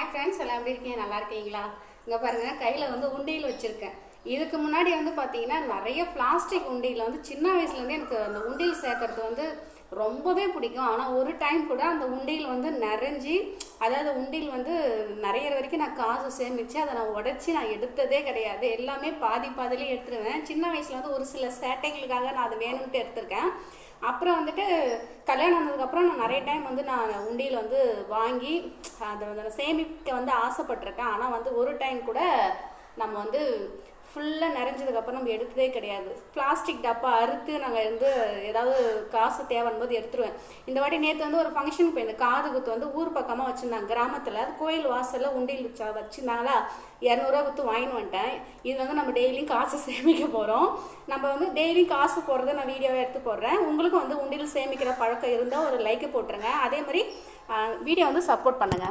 Hi friends, எல்லாம் எப்படி இருக்கீங்க? நல்லா இருக்கீங்களா? இங்கே பாருங்கள், கையில் வந்து உண்டியல் வச்சுருக்கேன். இதுக்கு முன்னாடி வந்து பார்த்தீங்கன்னா நிறைய பிளாஸ்டிக் உண்டியில் வந்து சின்ன வயசுலேருந்தே எனக்கு அந்த உண்டியல் சேர்க்கறது வந்து ரொம்பவே பிடிக்கும். ஆனால் ஒரு டைம் கூட அந்த உண்டியல் வந்து நிறைஞ்சி, அதாவது உண்டியல் வந்து நிறைய வரைக்கும் நான் காசு சேமித்து அதை நான் உடச்சி நான் எடுத்ததே கிடையாது. எல்லாமே பாதி பாதிலே எடுத்துருவேன். சின்ன வயசில் வந்து ஒரு சில சேட்டைகளுக்காக நான் அது வேணும்ட்டு எடுத்திருக்கேன். அப்புறம் வந்துட்டு கல்யாணம் ஆனதுக்கப்புறம் நான் நிறைய டைம் வந்து நான் உண்டியல் வந்து வாங்கி அதை வந்து சேமிக்க வந்து ஆசைப்பட்டிருக்கேன். ஆனால் வந்து ஒரு டைம் கூட நம்ம வந்து ஃபுல்லாக நிறைஞ்சதுக்கப்புறம் நம்ம எடுத்ததே கிடையாது. பிளாஸ்டிக் டப்பா அறுத்து நாங்கள் வந்து ஏதாவது காசு தேவைன்னு போது எடுத்துருவேன். இந்த வாட்டி நேற்று வந்து ஒரு ஃபங்க்ஷனுக்கு போயிருந்தேன். காது குத்து வந்து ஊர் பக்கமாக வச்சுருந்தாங்க, கிராமத்தில். அது கோயில் வாசலில் உண்டியல் வச்சுருந்தாங்களா, 200 குத்து வாங்கின்னு வந்துட்டேன். இது வந்து நம்ம டெய்லியும் காசு சேமிக்க போகிறோம். நம்ம வந்து டெய்லியும் காசு போடுறத நான் வீடியோவை எடுத்து போடுறேன். உங்களுக்கும் வந்து உண்டியல் சேமிக்கிற பழக்கம் இருந்தால் ஒரு லைக்கு போட்டுருங்க. அதே மாதிரி வீடியோ வந்து சப்போர்ட் பண்ணுங்கள்.